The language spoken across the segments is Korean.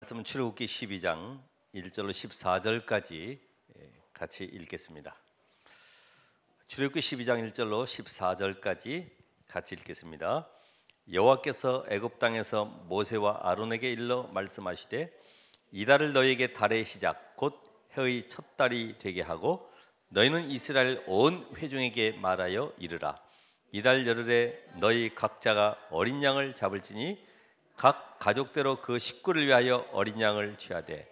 말씀은 출애굽기 12장 1절로 14절까지 같이 읽겠습니다. 출애굽기 12장 1절로 14절까지 같이 읽겠습니다. 여호와께서 애굽 땅에서 모세와 아론에게 일러 말씀하시되 이달을 너희에게 달의 시작 곧 해의 첫 달이 되게 하고 너희는 이스라엘 온 회중에게 말하여 이르라. 이달 열흘에 너희 각자가 어린 양을 잡을지니 각 가족대로 그 식구를 위하여 어린 양을 취하되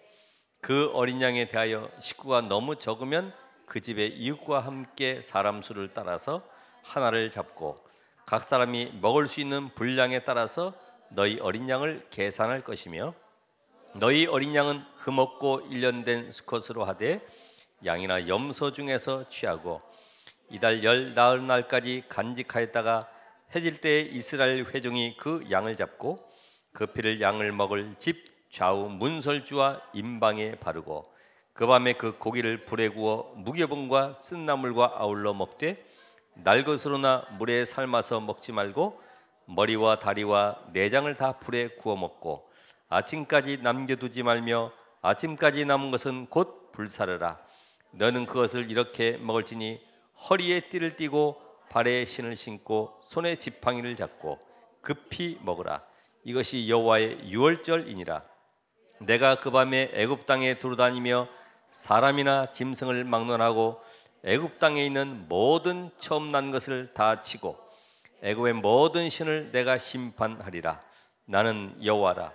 그 어린 양에 대하여 식구가 너무 적으면 그 집의 이웃과 함께 사람 수를 따라서 하나를 잡고 각 사람이 먹을 수 있는 분량에 따라서 너희 어린 양을 계산할 것이며 너희 어린 양은 흠없고 일련된 수컷으로 하되 양이나 염소 중에서 취하고 이달 열 나흘 날까지 간직하였다가 해질 때에 이스라엘 회중이 그 양을 잡고 그 피를 양을 먹을 집 좌우 문설주와 임방에 바르고 그 밤에 그 고기를 불에 구워 무교병과 쓴나물과 아울러 먹되 날것으로나 물에 삶아서 먹지 말고 머리와 다리와 내장을 다 불에 구워 먹고 아침까지 남겨두지 말며 아침까지 남은 것은 곧 불사르라. 너는 그것을 이렇게 먹을지니 허리에 띠를 띠고 발에 신을 신고 손에 지팡이를 잡고 급히 먹으라. 이것이 여호와의 유월절이니라. 내가 그 밤에 애굽 땅에 두루다니며 사람이나 짐승을 막론하고 애굽 땅에 있는 모든 처음 난 것을 다 치고 애굽의 모든 신을 내가 심판하리라. 나는 여호와라.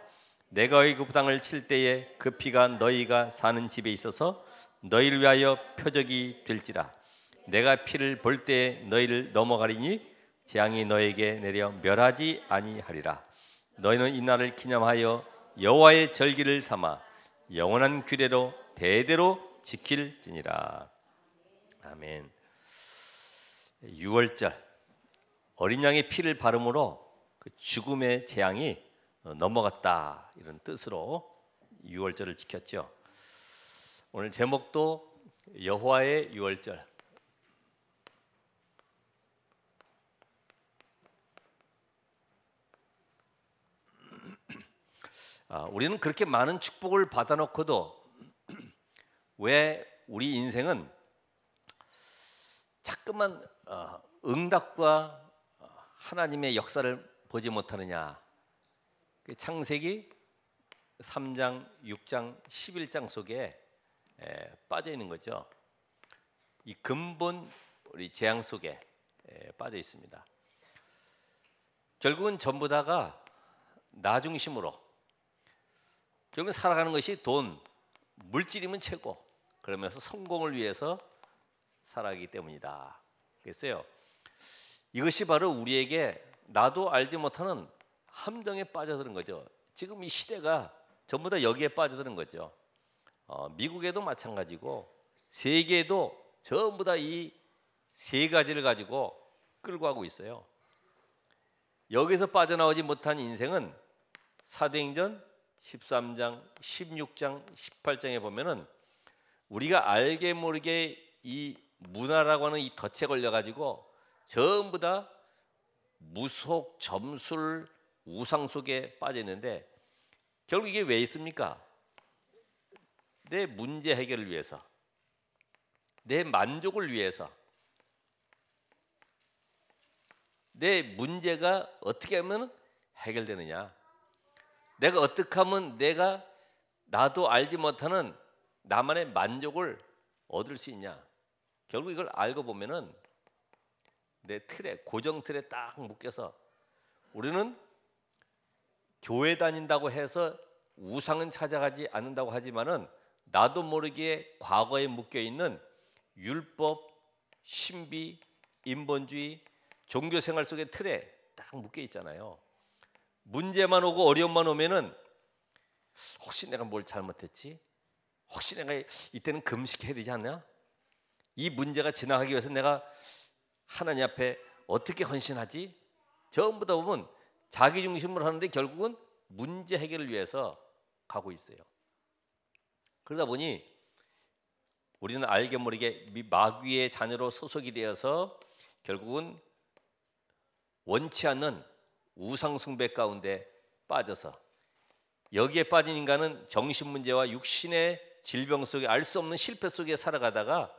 내가 애굽 땅을 칠 때에 그 피가 너희가 사는 집에 있어서 너희를 위하여 표적이 될지라. 내가 피를 볼 때에 너희를 넘어가리니 재앙이 너에게 내려 멸하지 아니하리라. 너희는 이 날을 기념하여 여호와의 절기를 삼아 영원한 규례로 대대로 지킬지니라. 아멘. 유월절 어린 양의 피를 바름으로 그 죽음의 재앙이 넘어갔다 이런 뜻으로 유월절을 지켰죠. 오늘 제목도 여호와의 유월절. 우리는 그렇게 많은 축복을 받아놓고도 왜 우리 인생은 자꾸만 응답과 하나님의 역사를 보지 못하느냐. 창세기 3장, 6장, 11장 속에 빠져 있는 거죠. 이 근본 우리 재앙 속에 빠져 있습니다. 결국은 전부 다가 나 중심으로 결국은 살아가는 것이 돈, 물질이면 최고. 그러면서 성공을 위해서 살아가기 때문이다. 그랬어요. 이것이 바로 우리에게 나도 알지 못하는 함정에 빠져드는 거죠. 지금 이 시대가 전부 다 여기에 빠져드는 거죠. 미국에도 마찬가지고 세계에도 전부 다 이 세 가지를 가지고 끌고 가고 있어요. 여기서 빠져나오지 못한 인생은 사도행전 13장, 16장, 18장에 보면은 우리가 알게 모르게 이 문화라고 하는 이 덫에 걸려가지고 전부 다 무속, 점술, 우상 속에 빠져 있는데 결국 이게 왜 있습니까? 내 문제 해결을 위해서, 내 만족을 위해서, 내 문제가 어떻게 하면 해결되느냐? 내가 어떻게 하면 내가 나도 알지 못하는 나만의 만족을 얻을 수 있냐? 결국 이걸 알고 보면은 내 틀에, 고정 틀에 딱 묶여서 우리는 교회 다닌다고 해서 우상은 찾아가지 않는다고 하지만은 나도 모르게 과거에 묶여 있는 율법, 신비, 인본주의, 종교 생활 속의 틀에 딱 묶여 있잖아요. 문제만 오고 어려움만 오면은 혹시 내가 뭘 잘못했지? 혹시 내가 이때는 금식해야 되지 않나? 이 문제가 지나가기 위해서 내가 하나님 앞에 어떻게 헌신하지? 전부 다 보면 자기 중심으로 하는데 결국은 문제 해결을 위해서 가고 있어요. 그러다 보니 우리는 알게 모르게 마귀의 자녀로 소속이 되어서 결국은 원치 않는 우상 숭배 가운데 빠져서 여기에 빠진 인간은 정신 문제와 육신의 질병 속에 알 수 없는 실패 속에 살아가다가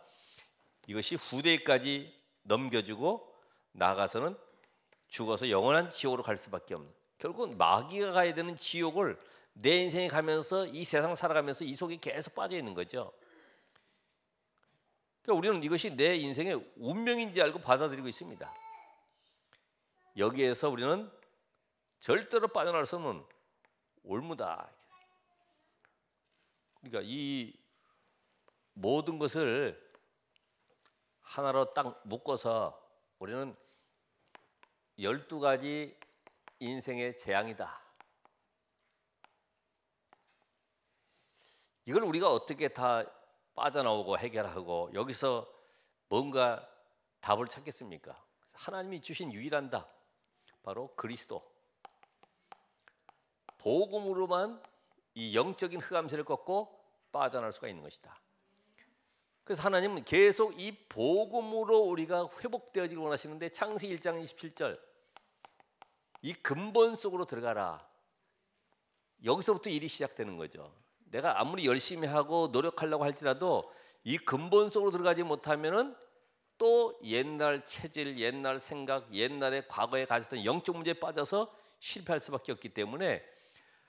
이것이 후대까지 넘겨주고 나아가서는 죽어서 영원한 지옥으로 갈 수밖에 없는, 결국은 마귀가 가야 되는 지옥을 내 인생에 가면서 이 세상 살아가면서 이 속에 계속 빠져 있는 거죠. 그러니까 우리는 이것이 내 인생의 운명인지 알고 받아들이고 있습니다. 여기에서 우리는 절대로 빠져나갈 수 없는 올무다. 그러니까 이 모든 것을 하나로 딱 묶어서 우리는 12가지 인생의 재앙이다. 이걸 우리가 어떻게 다 빠져나오고 해결하고 여기서 뭔가 답을 찾겠습니까? 하나님이 주신 유일한 답, 바로 그리스도. 복음으로만 이 영적인 흑암세를 꺾고 빠져나올 수가 있는 것이다. 그래서 하나님은 계속 이 복음으로 우리가 회복되어지길 원하시는데 창세기 1장 27절 이 근본 속으로 들어가라. 여기서부터 일이 시작되는 거죠. 내가 아무리 열심히 하고 노력하려고 할지라도 이 근본 속으로 들어가지 못하면은 또 옛날 체질, 옛날 생각, 옛날에 과거에 가졌던 영적 문제에 빠져서 실패할 수밖에 없기 때문에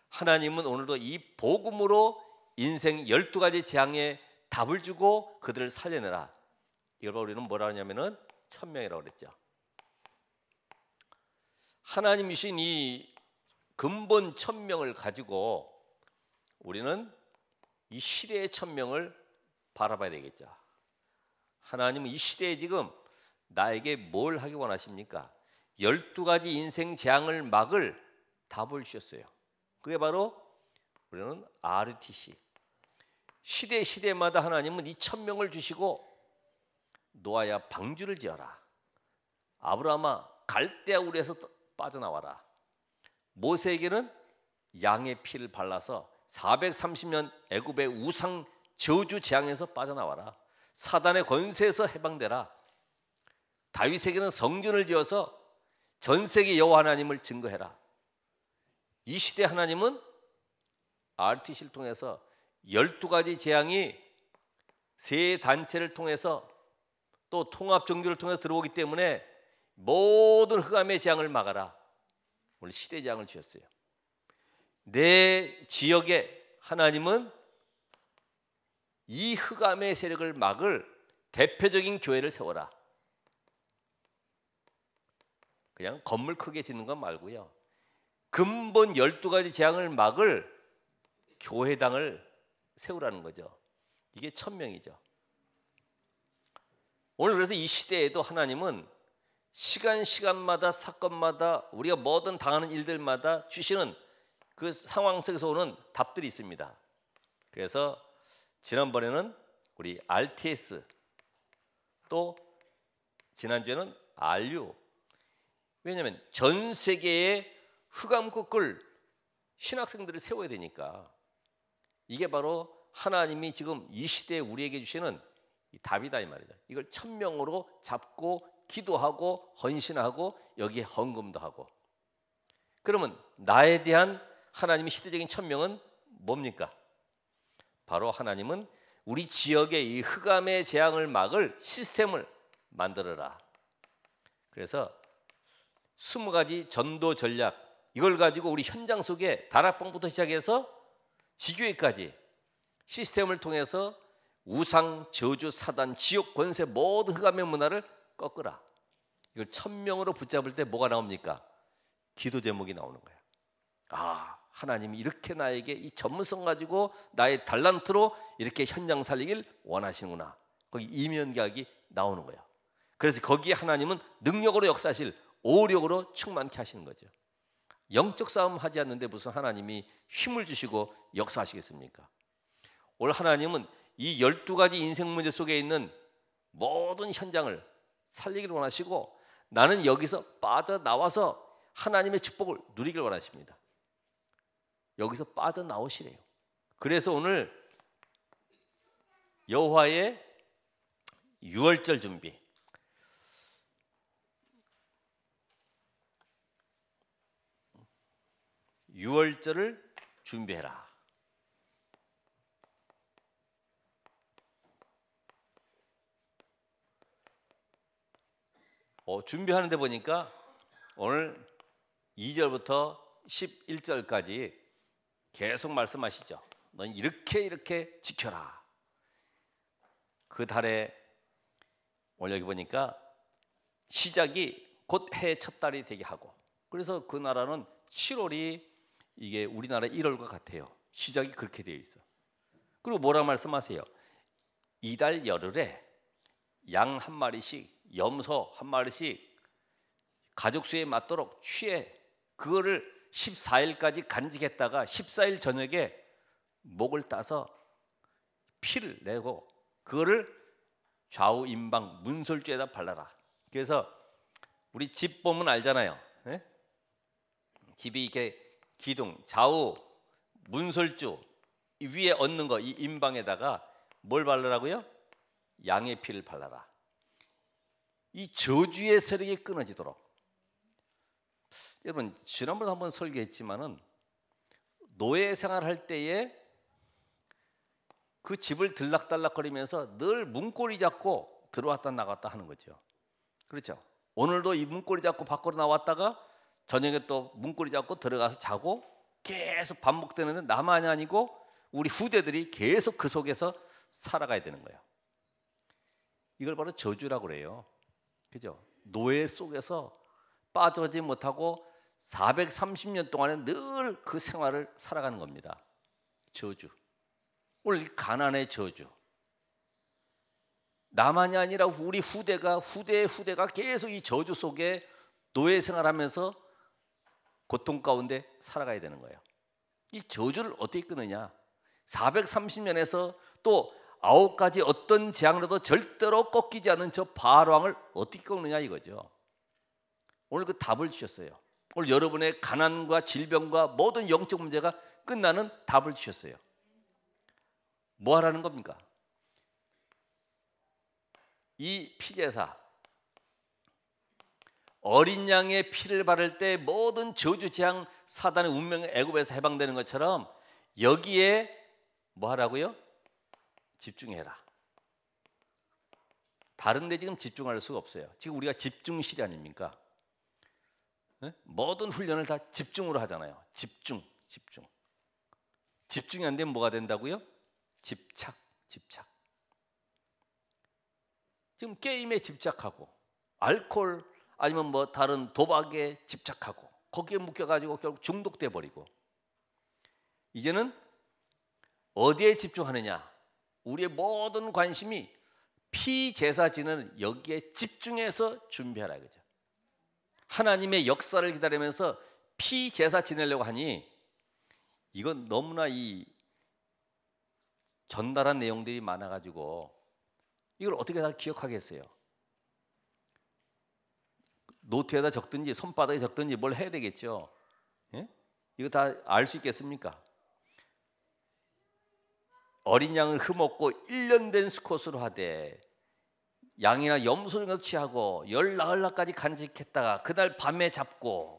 하나님은 오늘도 이 복음으로 인생 12가지 재앙에 답을 주고 그들을 살려내라. 이걸 우리는 뭐라 하냐면은 천명이라고 그랬죠. 하나님이신 이 근본 천명을 가지고 우리는 이 시대의 천명을 바라봐야 되겠죠. 하나님은 이 시대에 지금 나에게 뭘 하기 원하십니까? 12가지 인생 재앙을 막을 답을 주셨어요. 그게 바로 우리는 RTC. 시대마다 하나님은 이 천명을 주시고 노아야 방주를 지어라. 아브라함아 갈대아 우리에서 빠져나와라. 모세에게는 양의 피를 발라서 430년 애굽의 우상 저주 재앙에서 빠져나와라. 사단의 권세에서 해방되라. 다윗에게는 성전을 지어서 전 세계 여호와 하나님을 증거해라. 이 시대 하나님은 RTC를 통해서 12가지 재앙이 세 단체를 통해서 또 통합 종교를 통해서 들어오기 때문에 모든 흑암의 재앙을 막아라. 오늘 시대 재앙을 주셨어요. 내 지역에 하나님은 이 흑암의 세력을 막을 대표적인 교회를 세워라. 그냥 건물 크게 짓는 건 말고요. 근본 12가지 재앙을 막을 교회당을 세우라는 거죠. 이게 천명이죠. 오늘 그래서 이 시대에도 하나님은 시간마다 사건마다 우리가 뭐든 당하는 일들마다 주시는 그 상황 속에서 오는 답들이 있습니다. 그래서 지난번에는 우리 RTS 또 지난주에는 RU. 왜냐하면 전 세계의 흑암 꺾을 신학생들을 세워야 되니까 이게 바로 하나님이 지금 이 시대에 우리에게 주시는 이 답이다 이 말이죠. 이걸 천명으로 잡고 기도하고 헌신하고 여기에 헌금도 하고. 그러면 나에 대한 하나님의 시대적인 천명은 뭡니까? 바로 하나님은 우리 지역의 이 흑암의 재앙을 막을 시스템을 만들어라. 그래서 20가지 전도 전략 이걸 가지고 우리 현장 속에 다락방부터 시작해서 지교회까지 시스템을 통해서 우상, 저주, 사단, 지옥, 권세 모든 흑암의 문화를 꺾으라. 이걸 천명으로 붙잡을 때 뭐가 나옵니까? 기도 제목이 나오는 거예요. 아, 하나님이 이렇게 나에게 이 전문성 가지고 나의 달란트로 이렇게 현장 살리길 원하시는구나. 거기 이면각이 나오는 거예요. 그래서 거기에 하나님은 능력으로 역사하실 오력으로 충만케 하시는 거죠. 영적 싸움 하지 않는데 무슨 하나님이 힘을 주시고 역사하시겠습니까? 오늘 하나님은 이 12가지 인생 문제 속에 있는 모든 현장을 살리기를 원하시고 나는 여기서 빠져나와서 하나님의 축복을 누리길 원하십니다. 여기서 빠져나오시래요. 그래서 오늘 여호와의 유월절 준비, 유월절을 준비해라. 준비하는데 보니까 오늘 2절부터 11절까지 계속 말씀하시죠. 넌 이렇게 지켜라. 그 달에 오늘 여기 보니까 시작이 곧 해 첫 달이 되게 하고, 그래서 그 나라는 7월이 이게 우리나라 1월과 같아요. 시작이 그렇게 되어 있어. 그리고 뭐라 말씀하세요? 이달 열흘에 양 한 마리씩, 염소 한 마리씩 가족 수에 맞도록 취해 그거를 14일까지 간직했다가 14일 저녁에 목을 따서 피를 내고 그거를 좌우 임방 문설주에다 발라라. 그래서 우리 집 보면 알잖아요. 예? 집이 이렇게 기둥 좌우 문설주 위에 얹는 거, 이 임방에다가 뭘 바르라고요? 양의 피를 발라라. 이 저주의 세력이 끊어지도록. 여러분 지난번에 한번 설교했지만은 노예 생활할 때에 그 집을 들락달락거리면서 늘 문고리 잡고 들어왔다 나갔다 하는 거죠. 그렇죠? 오늘도 이 문고리 잡고 밖으로 나왔다가 저녁에 또 문고리 잡고 들어가서 자고 계속 반복되는데 나만이 아니고 우리 후대들이 계속 그 속에서 살아가야 되는 거예요. 이걸 바로 저주라고 그래요. 그죠? 노예 속에서 빠져지 못하고 430년 동안에 늘 그 생활을 살아가는 겁니다. 저주. 오늘 가난의 저주. 나만이 아니라 우리 후대의 후대가 계속 이 저주 속에 노예 생활하면서 고통 가운데 살아가야 되는 거예요. 이 저주를 어떻게 끊느냐? 430년에서 또 9가지 어떤 재앙으로도 절대로 꺾이지 않는 저 바로왕을 어떻게 꺾느냐 이거죠. 오늘 그 답을 주셨어요. 오늘 여러분의 가난과 질병과 모든 영적 문제가 끝나는 답을 주셨어요. 뭐 하라는 겁니까? 이 피제사 어린 양의 피를 바를 때 모든 저주 재앙 사단의 운명의 애굽에서 해방되는 것처럼 여기에 뭐 하라고요? 집중해라. 다른 데 지금 집중할 수가 없어요. 지금 우리가 집중시대 아닙니까? 네? 모든 훈련을 다 집중으로 하잖아요. 집중이 안 되면 뭐가 된다고요? 집착. 지금 게임에 집착하고 알코올 아니면 뭐 다른 도박에 집착하고 거기에 묶여가지고 결국 중독돼 버리고, 이제는 어디에 집중하느냐? 우리의 모든 관심이 피제사 지는 여기에 집중해서 준비하라 이거죠. 하나님의 역사를 기다리면서 피제사 지내려고 하니 이건 너무나 이 전달한 내용들이 많아가지고 이걸 어떻게 다 기억하겠어요? 노트에다 적든지 손바닥에 적든지 뭘 해야 되겠죠. 예? 이거 다 알 수 있겠습니까? 어린 양을 흠없고 1년 된 수컷으로 하되 양이나 염소 중에서 취하고 열 나흘날까지 간직했다가 그날 밤에 잡고,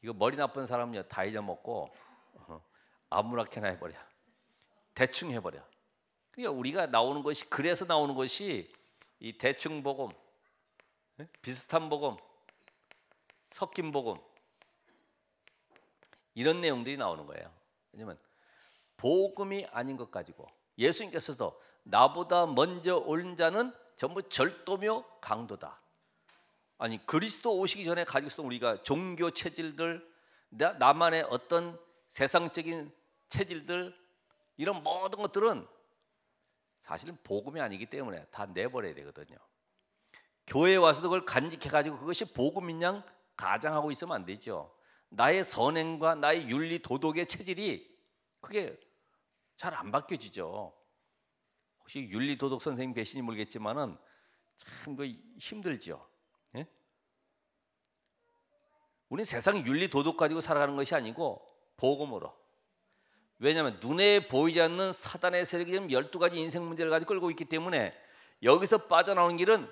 이거 머리 나쁜 사람은요 다 잊어먹고 아무렇게나 해버려. 대충 해버려. 그러니까 우리가 나오는 것이, 그래서 나오는 것이 이 대충 복음, 비슷한 복음, 섞인 복음, 이런 내용들이 나오는 거예요. 왜냐면 복음이 아닌 것 가지고 예수님께서도 나보다 먼저 온 자는 전부 절도며 강도다. 아니 그리스도 오시기 전에 가지고 있었던 우리가 종교 체질들, 나만의 어떤 세상적인 체질들, 이런 모든 것들은 사실은 복음이 아니기 때문에 다 내버려야 되거든요. 교회에 와서도 그걸 간직해가지고 그것이 복음인 양 가장하고 있으면 안 되죠. 나의 선행과 나의 윤리 도덕의 체질이 그게 잘 안 바뀌어지죠. 혹시 윤리 도덕 선생님 계신지 모르겠지만은 참 그 힘들죠. 예? 우리는 세상 윤리 도덕 가지고 살아가는 것이 아니고 복음으로. 왜냐하면 눈에 보이지 않는 사단의 세력이 지금 12가지 인생 문제를 가지고 끌고 있기 때문에 여기서 빠져나오는 길은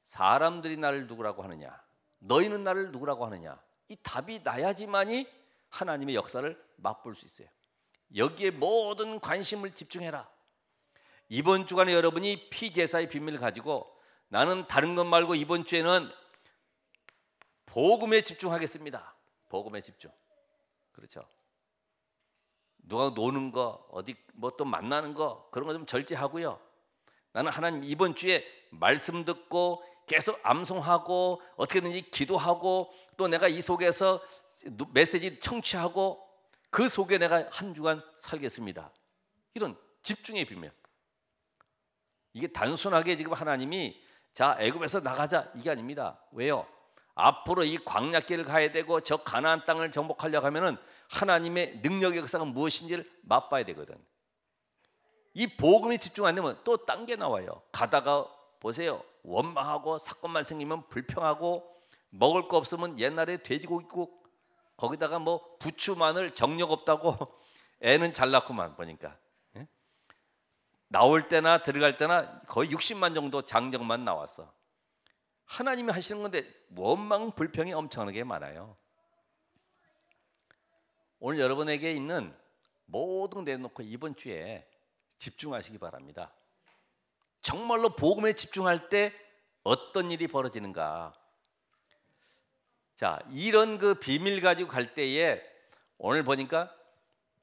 사람들이 나를 누구라고 하느냐, 너희는 나를 누구라고 하느냐, 이 답이 나야지만이 하나님의 역사를 맛볼 수 있어요. 여기에 모든 관심을 집중해라. 이번 주간에 여러분이 피제사의 비밀을 가지고 나는 다른 것 말고 이번 주에는 복음에 집중하겠습니다. 복음에 집중. 그렇죠. 누가 노는 거, 어디 뭐 또 만나는 거 그런 거 좀 절제하고요. 나는 하나님 이번 주에 말씀 듣고 계속 암송하고 어떻게든지 기도하고 또 내가 이 속에서 메시지 청취하고 그 속에 내가 한 주간 살겠습니다. 이런 집중의 비밀. 이게 단순하게 지금 하나님이 자 애굽에서 나가자 이게 아닙니다. 왜요? 앞으로 이 광야길을 가야 되고 저 가나안 땅을 정복하려고 하면은 하나님의 능력의 역사가 무엇인지를 맛봐야 되거든. 이 복음에 집중 안 되면 또 딴 게 나와요. 가다가 보세요. 원망하고 사건만 생기면 불평하고 먹을 거 없으면 옛날에 돼지고기국 거기다가 뭐 부추 마늘 정력 없다고 애는 잘 낳고만 보니까 예? 나올 때나 들어갈 때나 거의 60만 정도 장정만 나왔어. 하나님이 하시는 건데 원망 불평이 엄청나게 많아요. 오늘 여러분에게 있는 모든 거 내놓고 이번 주에 집중하시기 바랍니다. 정말로 복음에 집중할 때 어떤 일이 벌어지는가? 자, 이런 그 비밀 가지고 갈 때에 오늘 보니까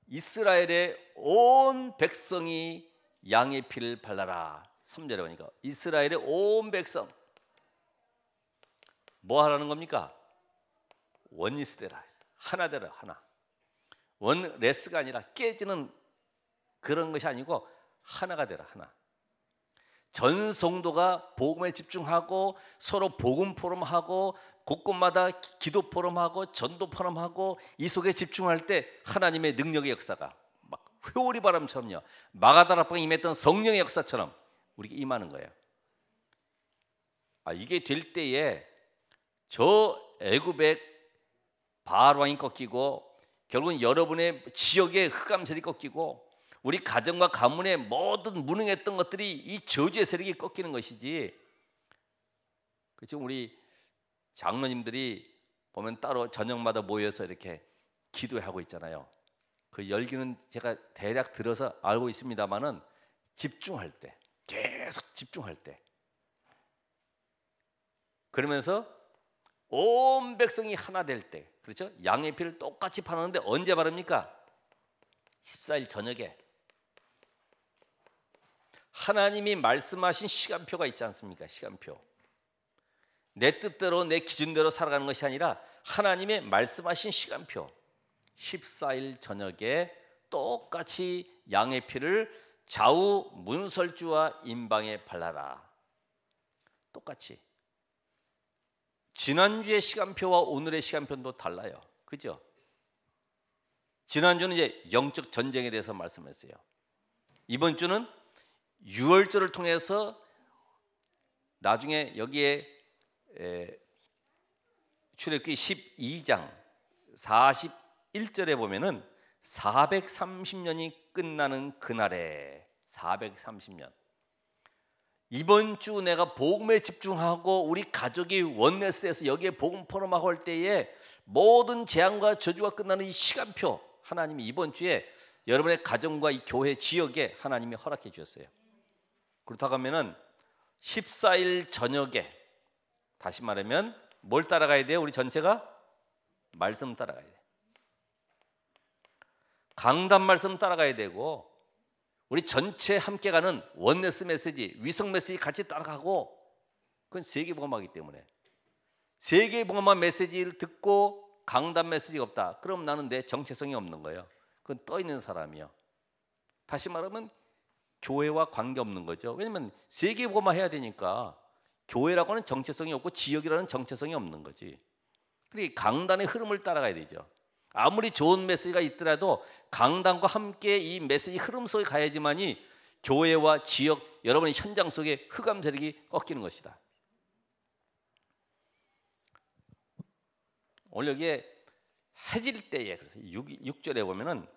이스라엘의 온 백성이 양의 피를 발라라. 3절에 보니까 이스라엘의 온 백성 뭐 하라는 겁니까? 원리스 되라. 하나 되라. 하나. 원레스가 아니라 깨지는 그런 것이 아니고 하나가 되라. 하나. 전 성도가 복음에 집중하고 서로 복음 포럼하고 곳곳마다 기도 포럼하고 전도 포럼하고 이 속에 집중할 때 하나님의 능력의 역사가 막 회오리 바람처럼요. 마가다락방에 임했던 성령의 역사처럼 우리에게 임하는 거예요. 이게 될 때에 저 애굽의 바알 왕이 꺾이고 결국은 여러분의 지역의 흑암셀이 꺾이고 우리 가정과 가문의 모든 무능했던 것들이 이 저주의 세력이 꺾이는 것이지. 지금 우리 장로님들이 보면 따로 저녁마다 모여서 이렇게 기도하고 있잖아요. 그 열기는 제가 대략 들어서 알고 있습니다만은 집중할 때, 계속 집중할 때, 그러면서 온 백성이 하나 될 때, 그렇죠? 양의 피를 똑같이 바르는데 언제 바릅니까? 14일 저녁에. 하나님이 말씀하신 시간표가 있지 않습니까? 시간표. 내 뜻대로 내 기준대로 살아가는 것이 아니라 하나님의 말씀하신 시간표. 14일 저녁에 똑같이 양의 피를 좌우 문설주와 임방에 발라라. 똑같이. 지난주의 시간표와 오늘의 시간표는 또 달라요. 그죠? 지난주는 이제 영적 전쟁에 대해서 말씀했어요. 이번 주는 유월절을 통해서 나중에 여기에 출애굽기 12장 41절에 보면은 430년이 끝나는 그날에 430년 이번 주 내가 복음에 집중하고 우리 가족이 원네스에서 여기에 복음 포럼하고 할 때에 모든 재앙과 저주가 끝나는 이 시간표 하나님이 이번 주에 여러분의 가정과 이 교회 지역에 하나님이 허락해 주셨어요. 그렇다고 하면은 14일 저녁에 다시 말하면 뭘 따라가야 돼요? 우리 전체가 말씀 따라가야 돼요. 강단 말씀 따라가야 되고 우리 전체 함께 가는 원네스 메시지, 위성 메시지 같이 따라가고 그건 세계복음화이기 때문에 세계복음화 메시지를 듣고 강단 메시지가 없다. 그럼 나는 내 정체성이 없는 거예요. 그건 떠 있는 사람이요. 다시 말하면 교회와 관계없는 거죠. 왜냐하면 세계복음화 해야 되니까 교회라고는 정체성이 없고 지역이라는 정체성이 없는 거지. 그러니까 강단의 흐름을 따라가야 되죠. 아무리 좋은 메시지가 있더라도 강단과 함께 이 메시지 흐름 속에 가야지만이 교회와 지역 여러분의 현장 속에 흑암 세력이 꺾이는 것이다. 오늘 여기에 해질 때에 그래서 6절에 보면은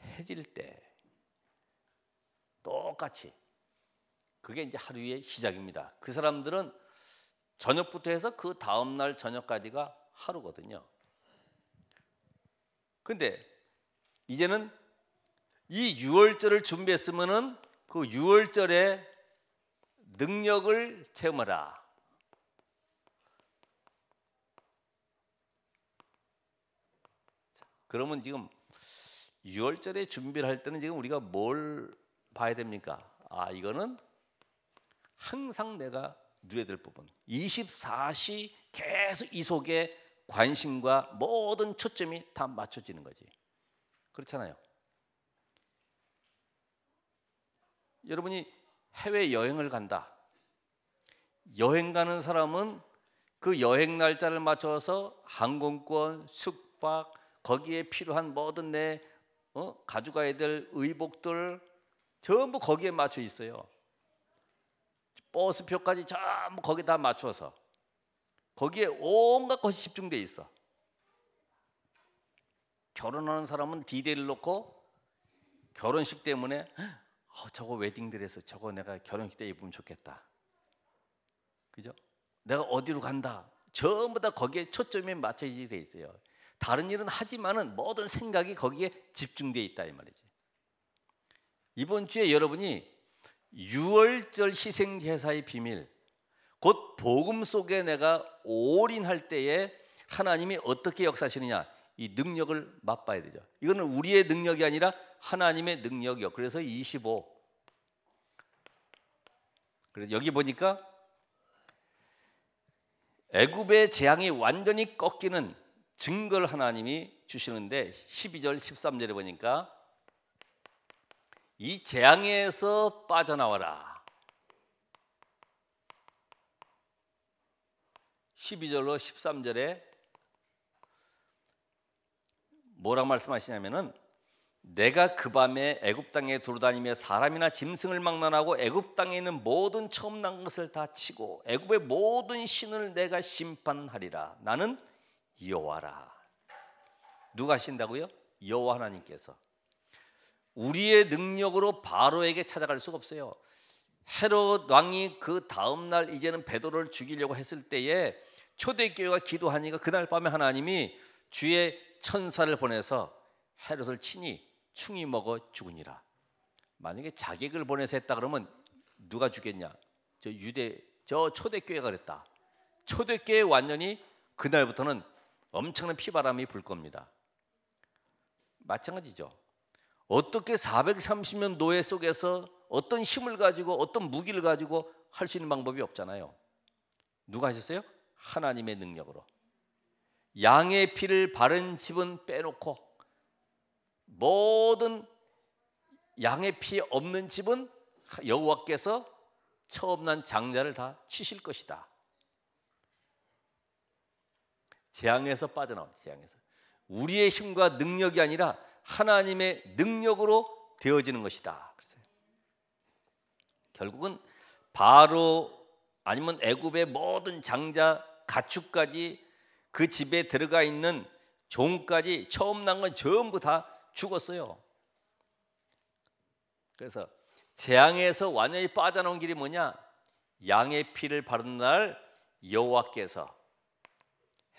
해질 때 똑같이 그게 이제 하루의 시작입니다. 그 사람들은 저녁부터 해서 그 다음 날 저녁까지가 하루거든요. 근데 이제는 이 유월절을 준비했으면은 그 유월절에 능력을 체험하라. 그러면 지금 유월절에 준비를 할 때는 지금 우리가 뭘 봐야 됩니까? 이거는 항상 내가 누려야 될 부분. 24시 계속 이 속에 관심과 모든 초점이 다 맞춰지는 거지. 그렇잖아요. 여러분이 해외 여행을 간다. 여행 가는 사람은 그 여행 날짜를 맞춰서 항공권, 숙박, 거기에 필요한 모든 내 가져가야 될 의복들 전부 거기에 맞춰 있어요. 버스표까지 전부 거기에 다 맞춰서 거기에 온갖 것이 집중돼 있어. 결혼하는 사람은 디데이를 놓고 결혼식 때문에 저거 웨딩드레스 저거 내가 결혼식 때 입으면 좋겠다. 그죠? 내가 어디로 간다. 전부 다 거기에 초점이 맞춰지게 돼 있어요. 다른 일은 하지만은 모든 생각이 거기에 집중돼 있다 이 말이지. 이번 주에 여러분이 유월절 희생 제사의 비밀, 곧 복음 속에 내가 올인할 때에 하나님이 어떻게 역사하시느냐, 이 능력을 맛봐야 되죠. 이거는 우리의 능력이 아니라 하나님의 능력이요. 그래서 25. 그래서 여기 보니까 애굽의 재앙이 완전히 꺾이는 증거를 하나님이 주시는데 12절 13절에 보니까 이 재앙에서 빠져나와라. 12절로 13절에 뭐라고 말씀하시냐면은 내가 그 밤에 애굽 땅에 두루다니며 사람이나 짐승을 막론하고 애굽 땅에 있는 모든 처음 난 것을 다 치고 애굽의 모든 신을 내가 심판하리라. 나는 여호와라. 누가 하신다고요? 여호와 하나님께서. 우리의 능력으로 바로에게 찾아갈 수가 없어요. 헤롯 왕이 그 다음 날 이제는 베드로를 죽이려고 했을 때에 초대교회가 기도하니까 그날 밤에 하나님이 주의 천사를 보내서 헤롯을 친히 충이 먹어 죽으니라. 만약에 자객을 보내서 했다 그러면 누가 죽겠냐? 저 초대교회가 그랬다. 초대교회 완전히 그날부터는 엄청난 피바람이 불 겁니다. 마찬가지죠. 어떻게 430년 노예 속에서 어떤 힘을 가지고 어떤 무기를 가지고 할 수 있는 방법이 없잖아요. 누가 하셨어요? 하나님의 능력으로. 양의 피를 바른 집은 빼놓고 모든 양의 피 없는 집은 여호와께서 처음 난 장자를 다 치실 것이다. 재앙에서 빠져나온 재앙에서 우리의 힘과 능력이 아니라 하나님의 능력으로 되어지는 것이다. 그랬어요. 결국은 바로 아니면 애굽의 모든 장자 가축까지 그 집에 들어가 있는 종까지 처음 난 건 전부 다 죽었어요. 그래서 재앙에서 완전히 빠져나온 길이 뭐냐? 양의 피를 바른 날 여호와께서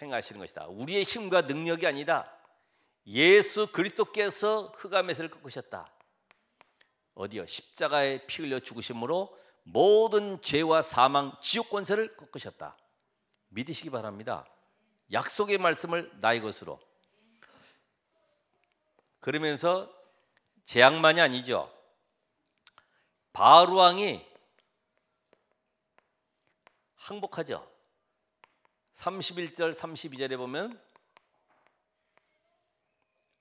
행하시는 것이다. 우리의 힘과 능력이 아니다. 예수 그리스도께서 흑암에서를 꺾으셨다. 어디요? 십자가에 피 흘려 죽으심으로 모든 죄와 사망, 지옥 권세를 꺾으셨다. 믿으시기 바랍니다. 약속의 말씀을 나의 것으로. 그러면서 재앙만이 아니죠. 바알 왕이 항복하죠. 31절 32절에 보면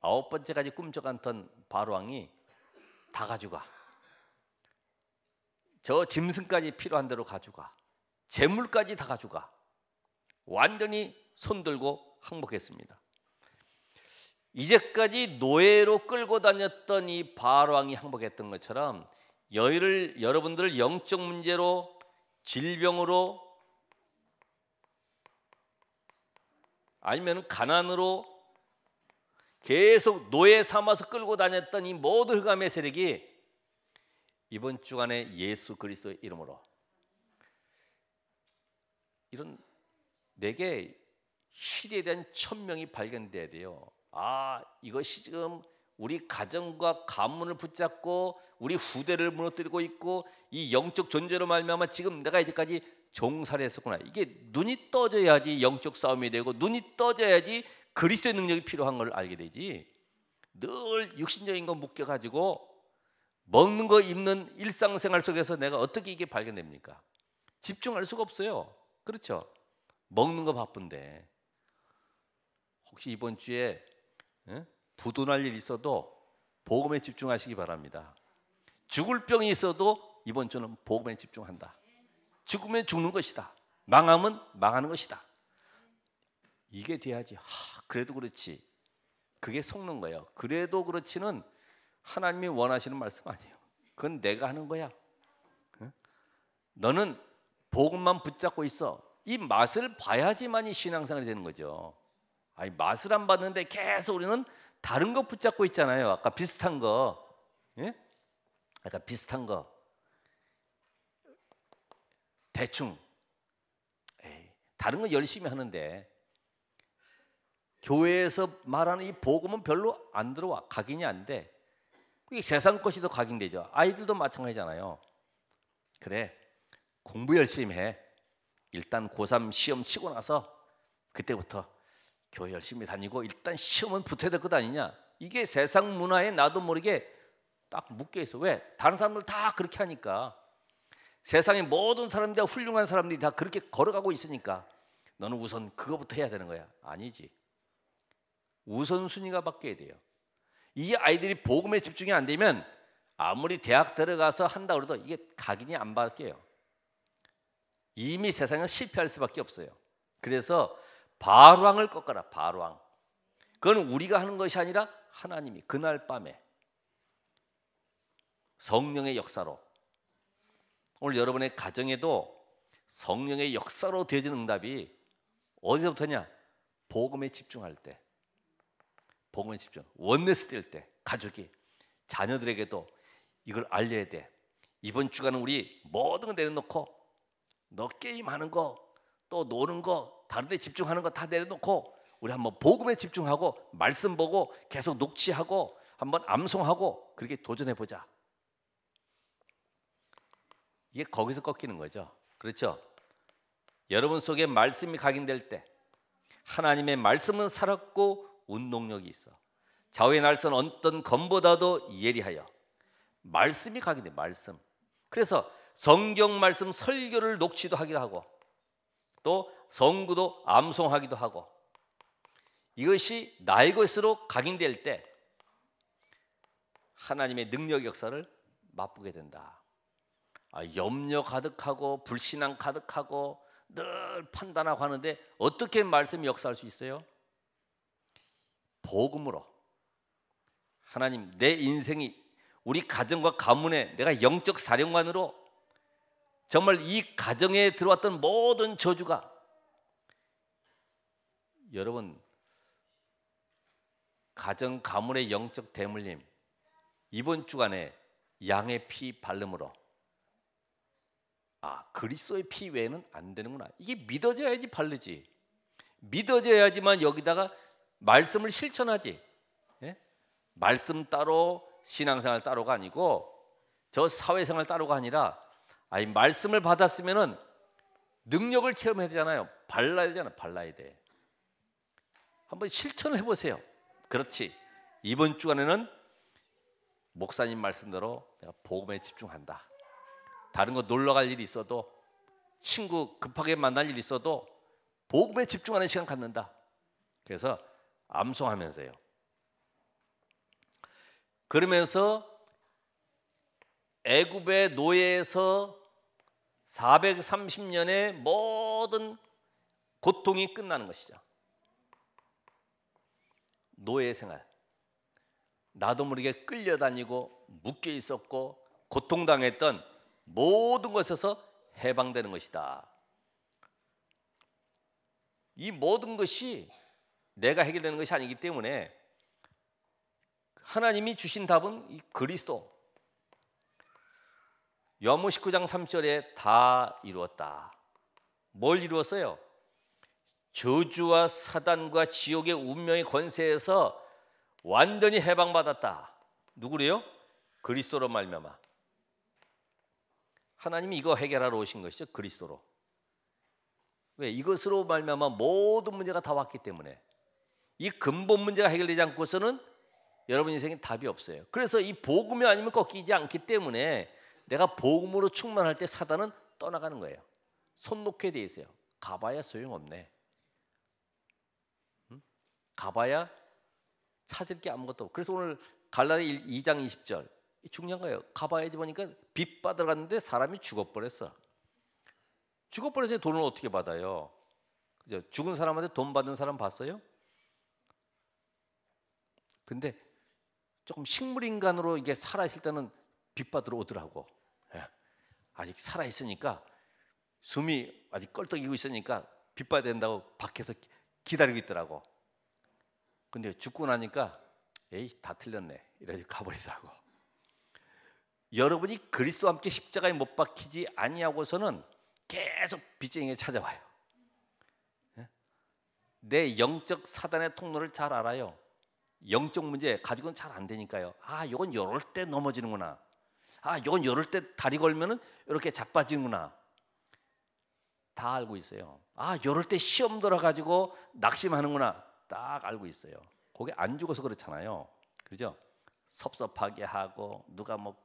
9번째까지 꿈쩍았던 바알 왕이 다 가져가. 저 짐승까지 필요한 대로 가져가. 재물까지 다 가져가. 완전히 손들고 항복했습니다. 이제까지 노예로 끌고 다녔던 이 바알 왕이 항복했던 것처럼 여러분들을 영적 문제로, 질병으로, 아니면 가난으로 계속 노예 삼아서 끌고 다녔던 이 모든 흑암의 세력이 이번 주간에 예수 그리스도의 이름으로 이런 내게 시대에 대한 천명이 발견돼야 돼요. 이것이 지금 우리 가정과 가문을 붙잡고 우리 후대를 무너뜨리고 있고 이 영적 존재로 말미암아 지금 내가 이제까지 종살이 했었구나. 이게 눈이 떠져야지 영적 싸움이 되고 눈이 떠져야지 그리스도의 능력이 필요한 걸 알게 되지. 늘 육신적인 거 묶여가지고 먹는 거 입는 일상생활 속에서 내가 어떻게 이게 발견됩니까? 집중할 수가 없어요. 그렇죠? 먹는 거 바쁜데 혹시 이번 주에 부도날 일 있어도 복음에 집중하시기 바랍니다. 죽을 병이 있어도 이번 주는 복음에 집중한다. 죽으면 죽는 것이다. 망하면 망하는 것이다. 이게 돼야지. 그래도 그렇지. 그게 속는 거예요. 그래도 그렇지는 하나님이 원하시는 말씀 아니에요. 그건 내가 하는 거야. 너는 복음만 붙잡고 있어. 이 맛을 봐야지만이 신앙생활이 되는 거죠. 맛을 안 봤는데 계속 우리는 다른 거 붙잡고 있잖아요. 아까 비슷한 거, 아까 비슷한 거 대충 다른 거 열심히 하는데 교회에서 말하는 이 복음은 별로 안 들어와. 각인이 안 돼. 이게 세상 것이 더 각인되죠. 아이들도 마찬가지잖아요. 그래, 공부 열심히 해. 일단 고3 시험 치고 나서 그때부터 교회 열심히 다니고 일단 시험은 붙어야 될 것 아니냐. 이게 세상 문화에 나도 모르게 딱 묶여 있어. 왜? 다른 사람들 다 그렇게 하니까. 세상의 모든 사람들이 훌륭한 사람들이 다 그렇게 걸어가고 있으니까 너는 우선 그거부터 해야 되는 거야. 아니지. 우선순위가 바뀌어야 돼요. 이 아이들이 복음에 집중이 안 되면 아무리 대학 들어가서 한다 그래도 이게 각인이 안 바뀌어요. 이미 세상은 실패할 수밖에 없어요. 그래서 발왕을 꺾어라. 발왕. 그건 우리가 하는 것이 아니라 하나님이 그날 밤에 성령의 역사로, 오늘 여러분의 가정에도 성령의 역사로 되어진 응답이 어디서부터냐? 복음에 집중할 때, 복음에 집중, 원네스 될 때, 가족이 자녀들에게도 이걸 알려야 돼. 이번 주간은 우리 모든 거 내려놓고 너 게임하는 거, 또 노는 거, 다른 데 집중하는 거 다 내려놓고 우리 한번 복음에 집중하고 말씀 보고 계속 녹취하고 한번 암송하고 그렇게 도전해 보자. 이게 거기서 꺾이는 거죠. 그렇죠? 여러분 속에 말씀이 각인될 때 하나님의 말씀은 살았고 운동력이 있어. 좌우의 날선 어떤 검보다도 예리하여. 말씀이 각인돼. 말씀. 그래서 성경 말씀 설교를 녹취도 하기도 하고 또 성구도 암송하기도 하고 이것이 나의 것으로 각인될 때 하나님의 능력 역사를 맛보게 된다. 염려 가득하고 불신앙 가득하고 늘 판단하고 하는데 어떻게 말씀이 역사할 수 있어요? 복음으로. 하나님, 내 인생이 우리 가정과 가문에 내가 영적 사령관으로 정말 이 가정에 들어왔던 모든 저주가, 여러분 가정 가문의 영적 대물림 이번 주간에 양의 피 바름으로 그리스도의 피 외에는 안 되는구나. 이게 믿어져야지 바르지. 믿어져야지만 여기다가 말씀을 실천하지. 말씀 따로 신앙생활 따로가 아니고 저 사회생활 따로가 아니라 말씀을 받았으면은 능력을 체험해야 되잖아요. 발라야 되잖아요. 발라야 돼. 한번 실천을 해보세요. 그렇지. 이번 주간에는 목사님 말씀대로 내가 복음에 집중한다. 다른 거 놀러 갈 일이 있어도 친구 급하게 만날 일이 있어도 복음에 집중하는 시간 갖는다. 그래서 암송하면서요. 그러면서 애굽의 노예에서 430년의 모든 고통이 끝나는 것이죠. 노예 생활. 나도 모르게 끌려다니고 묶여 있었고 고통당했던 모든 것에서 해방되는 것이다. 이 모든 것이 내가 해결되는 것이 아니기 때문에 하나님이 주신 답은 이 그리스도. 요한복음 19장 3절에 다 이루었다. 뭘 이루었어요? 저주와 사단과 지옥의 운명의 권세에서 완전히 해방받았다. 누구래요? 그리스도로 말미암아. 하나님이 이거 해결하러 오신 것이죠. 그리스도로. 왜? 이것으로 말미암아 모든 문제가 다 왔기 때문에. 이 근본 문제가 해결되지 않고서는 여러분 인생에 답이 없어요. 그래서 이 복음이 아니면 꺾이지 않기 때문에 내가 복음으로 충만할 때 사단은 떠나가는 거예요. 손 놓게 돼 있어요. 가봐야 소용없네. 가봐야 찾을 게 아무것도 없고. 그래서 오늘 갈라디 2장 20절 중요한 거예요. 가봐야지 보니까 빚 받으러 갔는데 사람이 죽어버렸어. 죽어버려서 돈을 어떻게 받아요? 그죠? 죽은 사람한테 돈 받는 사람 봤어요? 근데 조금 식물인간으로 이게 살아있을 때는 빚 받으러 오더라고. 예. 아직 살아있으니까 숨이 아직 껄떡이고 있으니까 빚 받아야 된다고 밖에서 기다리고 있더라고. 근데 죽고 나니까 에이 다 틀렸네 이러지 가버리더라고. 여러분이 그리스도와 함께 십자가에 못 박히지 아니하고서는 계속 빚쟁이가 찾아와요. 내 영적 사단의 통로를 잘 알아요. 영적 문제 가지고는 잘 안 되니까요. 아, 이건 요럴 때 넘어지는구나. 아, 이건 요럴 때 다리 걸면은 이렇게 자빠지는구나. 다 알고 있어요. 아, 요럴 때 시험 들어가지고 낙심하는구나. 딱 알고 있어요. 거기 안 죽어서 그렇잖아요. 그죠? 섭섭하게 하고 누가 뭐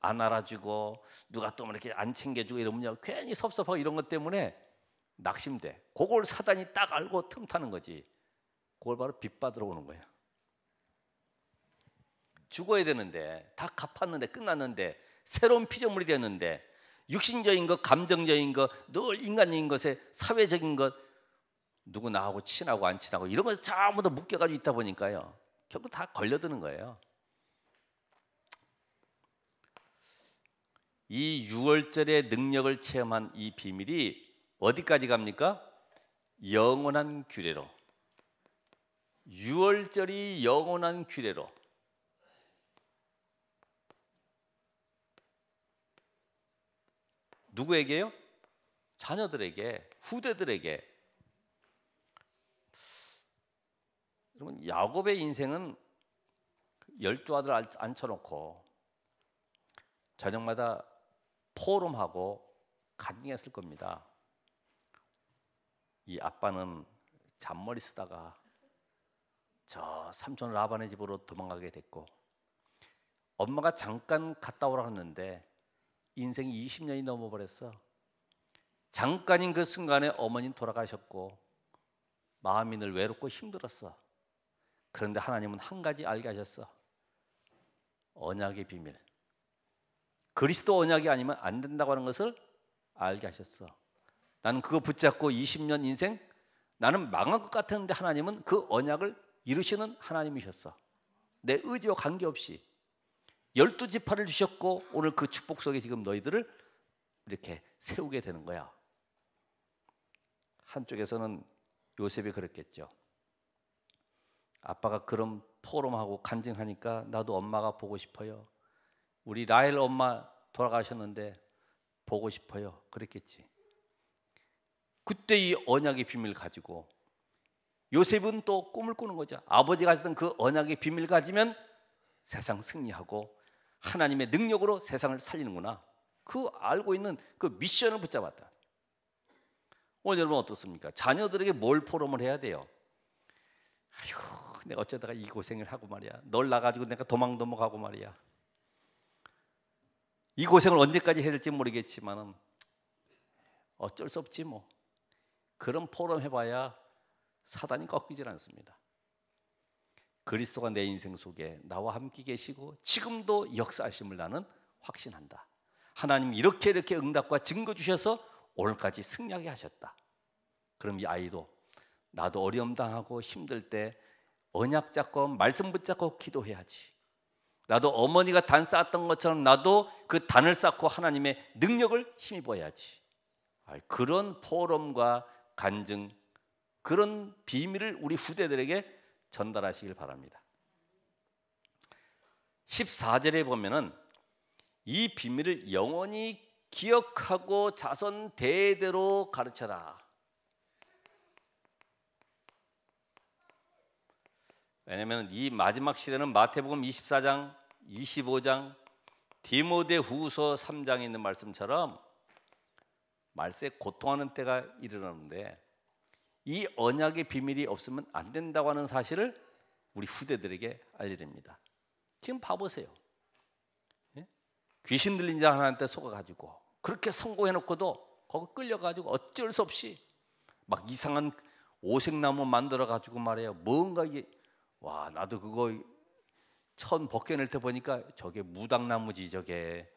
안 알아주고 누가 또 이렇게 안 챙겨주고 이러면요 괜히 섭섭하고 이런 것 때문에 낙심돼. 그걸 사단이 딱 알고 틈타는 거지. 그걸 바로 빚 받으러 오는 거예요. 죽어야 되는데 다 갚았는데 끝났는데 새로운 피조물이 되었는데 육신적인 것, 감정적인 것, 늘 인간적인 것에 사회적인 것, 누구 나하고 친하고 안 친하고 이런 것에 전부 다 묶여가지고 있다 보니까요 결국 다 걸려드는 거예요. 이 유월절의 능력을 체험한 이 비밀이 어디까지 갑니까? 영원한 규례로. 유월절이 영원한 규례로. 누구에게요? 자녀들에게, 후대들에게. 여러분 야곱의 인생은 12아들 앉혀놓고 저녁마다 포럼하고 간증했을 겁니다. 이 아빠는 잔머리 쓰다가 저 삼촌 라반의 집으로 도망가게 됐고 엄마가 잠깐 갔다 오라 했는데 인생이 20년이 넘어버렸어. 잠깐인 그 순간에 어머니는 돌아가셨고 마음이 늘 외롭고 힘들었어. 그런데 하나님은 한 가지 알게 하셨어. 언약의 비밀. 그리스도 언약이 아니면 안 된다고 하는 것을 알게 하셨어. 나는 그거 붙잡고 20년 인생 나는 망할 것 같았는데 하나님은 그 언약을 이루시는 하나님이셨어. 내 의지와 관계없이 12지파를 주셨고 오늘 그 축복 속에 지금 너희들을 이렇게 세우게 되는 거야. 한쪽에서는 요셉이 그랬겠죠. 아빠가 그런 포럼하고 간증하니까 나도 엄마가 보고 싶어요. 우리 라헬 엄마 돌아가셨는데 보고 싶어요. 그랬겠지. 그때 이 언약의 비밀을 가지고 요셉은 또 꿈을 꾸는 거죠. 아버지가 가졌던 그 언약의 비밀을 가지면 세상 승리하고 하나님의 능력으로 세상을 살리는구나. 그 알고 있는 그 미션을 붙잡았다. 오늘 여러분 어떻습니까? 자녀들에게 뭘 포럼을 해야 돼요? 아휴, 내가 어쩌다가 이 고생을 하고 말이야. 널 나가지고 내가 도망도 못 가고 말이야. 이 고생을 언제까지 해야 될지 모르겠지만은 어쩔 수 없지 뭐. 그런 포럼 해봐야 사단이 꺾이질 않습니다. 그리스도가 내 인생 속에 나와 함께 계시고 지금도 역사하심을 나는 확신한다. 하나님 이렇게 응답과 증거 주셔서 오늘까지 승리하게 하셨다. 그럼 이 아이도 나도 어려움 당하고 힘들 때 언약 잡고 말씀 붙잡고 기도해야지. 나도 어머니가 단 쌓았던 것처럼 나도 그 단을 쌓고 하나님의 능력을 힘입어야지. 그런 포럼과 간증, 그런 비밀을 우리 후대들에게 전달하시길 바랍니다. 14절에 보면은 이 비밀을 영원히 기억하고 자손 대대로 가르쳐라. 왜냐하면 이 마지막 시대는 마태복음 24장, 25장, 디모데후서 3장에 있는 말씀처럼 말세에 고통하는 때가 이르렀는데 이 언약의 비밀이 없으면 안 된다고 하는 사실을 우리 후대들에게 알려드립니다. 지금 봐보세요. 예? 귀신 들린 자 하나한테 속아가지고 그렇게 성공해놓고도 거기 끌려가지고 어쩔 수 없이 막 이상한 오색나무 만들어가지고 말이에요. 뭔가 이게 와 나도 그거 천 벗겨낼 때 보니까 저게 무당나무지 저게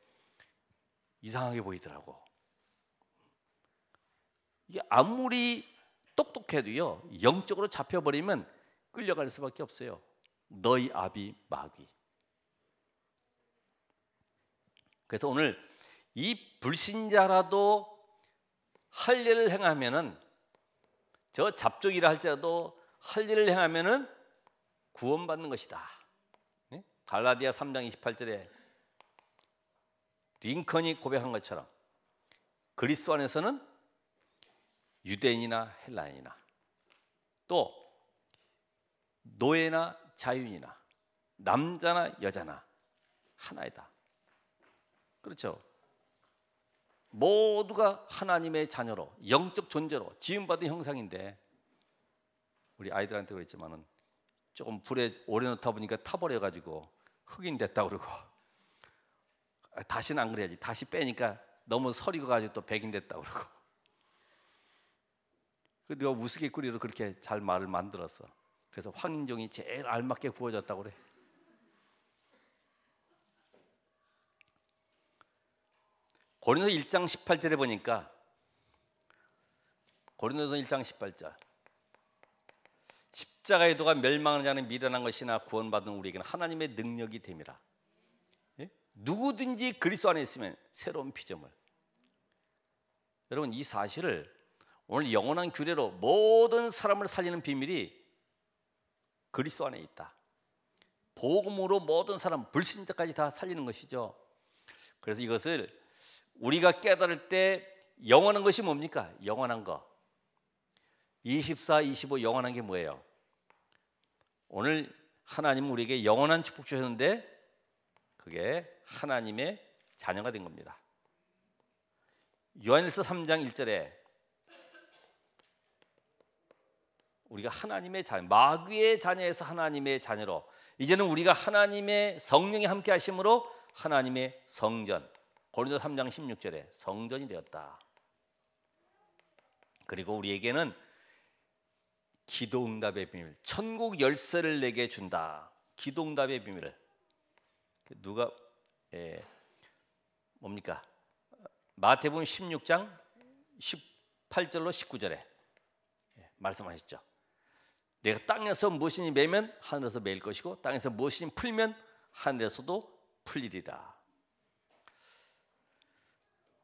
이상하게 보이더라고. 이게 아무리 똑똑해도요 영적으로 잡혀버리면 끌려갈 수밖에 없어요. 너희 아비 마귀. 그래서 오늘 이 불신자라도 할 일을 행하면은 저 잡종이라 할지라도 할 일을 행하면은 구원받는 것이다. 네? 갈라디아 3장 28절에 링컨이 고백한 것처럼 그리스도 안에서는 유대인이나 헬라인이나 또 노예나 자유인이나 남자나 여자나 하나이다. 그렇죠? 모두가 하나님의 자녀로 영적 존재로 지음받은 형상인데 우리 아이들한테 그랬지만은 조금 불에 오래 넣다 보니까 타버려가지고 흑인 됐다 그러고 다시는 안 그래야지. 다시 빼니까 너무 설익어가지고 또 백인 됐다 그러고. 그 누가 우스갯거리로 그렇게 잘 말을 만들었어. 그래서 황인종이 제일 알맞게 구워졌다고 그래. 고린도서 1장 18절에 보니까 고린도서 1장 18절 십자가의 도가 멸망하는 자는 미련한 것이나 구원받은 우리에게는 하나님의 능력이 됨이라. 예? 누구든지 그리스도 안에 있으면 새로운 피조물. 여러분 이 사실을 오늘 영원한 규례로 모든 사람을 살리는 비밀이 그리스도 안에 있다. 복음으로 모든 사람 불신자까지 다 살리는 것이죠. 그래서 이것을 우리가 깨달을 때 영원한 것이 뭡니까? 영원한 거 24, 25 영원한 게 뭐예요? 오늘 하나님은 우리에게 영원한 축복 주셨는데 그게 하나님의 자녀가 된 겁니다. 요한일서 3장 1절에 우리가 하나님의 자녀, 마귀의 자녀에서 하나님의 자녀로 이제는 우리가 하나님의 성령이 함께 하심으로 하나님의 성전, 고린도서 3장 16절에 성전이 되었다. 그리고 우리에게는 기도응답의 비밀, 천국 열쇠를 내게 준다. 기도응답의 비밀을 누가 뭡니까? 마태복음 16장 18절로 19절에 말씀하셨죠. 내가 땅에서 무엇이니 매면 하늘에서 매일 것이고 땅에서 무엇이니 풀면 하늘에서도 풀리리라.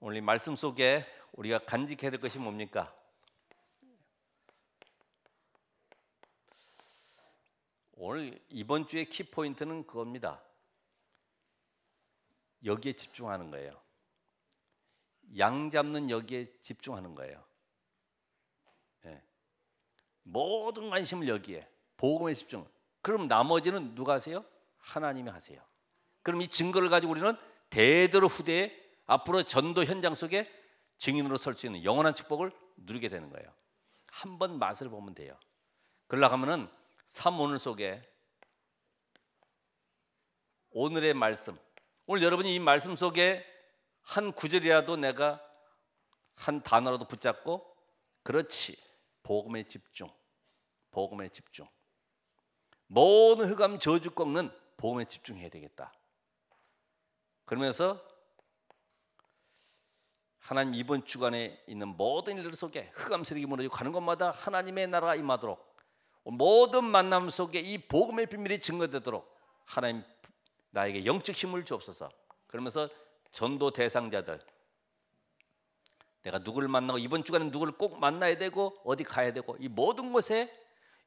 오늘 이 말씀 속에 우리가 간직해야 될 것이 뭡니까? 오늘 이번 주의 키포인트는 그겁니다. 여기에 집중하는 거예요. 양 잡는 여기에 집중하는 거예요. 네. 모든 관심을 여기에 복음에 집중. 그럼 나머지는 누가 하세요? 하나님이 하세요. 그럼 이 증거를 가지고 우리는 대대로 후대에 앞으로 전도 현장 속에 증인으로 설 수 있는 영원한 축복을 누리게 되는 거예요. 한번 맛을 보면 돼요. 그러려고 하면은 삶 오늘 속에 오늘의 말씀, 오늘 여러분이 이 말씀 속에 한 구절이라도 내가 한 단어라도 붙잡고 그렇지 복음에 집중, 복음에 집중. 모든 흑암 저주 꺾는 복음에 집중해야 되겠다. 그러면서 하나님 이번 주간에 있는 모든 일들 속에 흑암 세력이 무너지고 가는 곳마다 하나님의 나라가 임하도록 모든 만남 속에 이 복음의 비밀이 증거되도록 하나님 나에게 영적 힘을 주옵소서. 그러면서 전도 대상자들 내가 누구를 만나고 이번 주간에 누구를 꼭 만나야 되고 어디 가야 되고 이 모든 곳에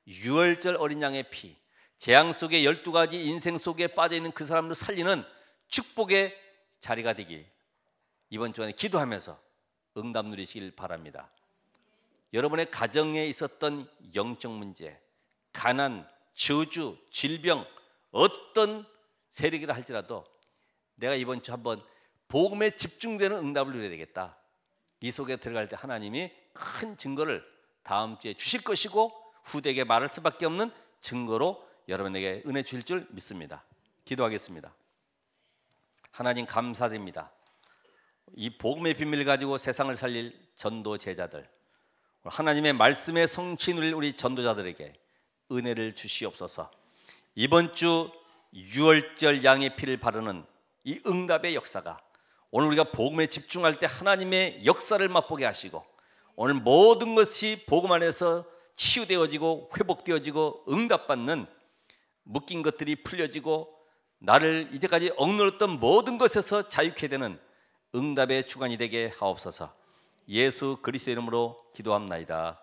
유월절 어린 양의 피 재앙 속에 12가지 인생 속에 빠져있는 그 사람을 살리는 축복의 자리가 되기 이번 주간에 기도하면서 응답 누리시길 바랍니다. 여러분의 가정에 있었던 영적 문제, 가난, 저주, 질병, 어떤 세력이라 할지라도 내가 이번 주 한번 복음에 집중되는 응답을 누려야 되겠다. 이 속에 들어갈 때 하나님이 큰 증거를 다음 주에 주실 것이고 후대에게 말할 수밖에 없는 증거로 여러분에게 은혜 주실 줄 믿습니다. 기도하겠습니다. 하나님 감사드립니다. 이 복음의 비밀을 가지고 세상을 살릴 전도 제자들, 하나님의 말씀의 성취 누릴 우리 전도자들에게 은혜를 주시옵소서. 이번 주 유월절 양의 피를 바르는 이 응답의 역사가 오늘 우리가 복음에 집중할 때 하나님의 역사를 맛보게 하시고 오늘 모든 것이 복음 안에서 치유되어지고 회복되어지고 응답받는 묶인 것들이 풀려지고 나를 이제까지 억눌렀던 모든 것에서 자유케 되는 응답의 주관이 되게 하옵소서. 예수 그리스도의 이름으로 기도합나이다.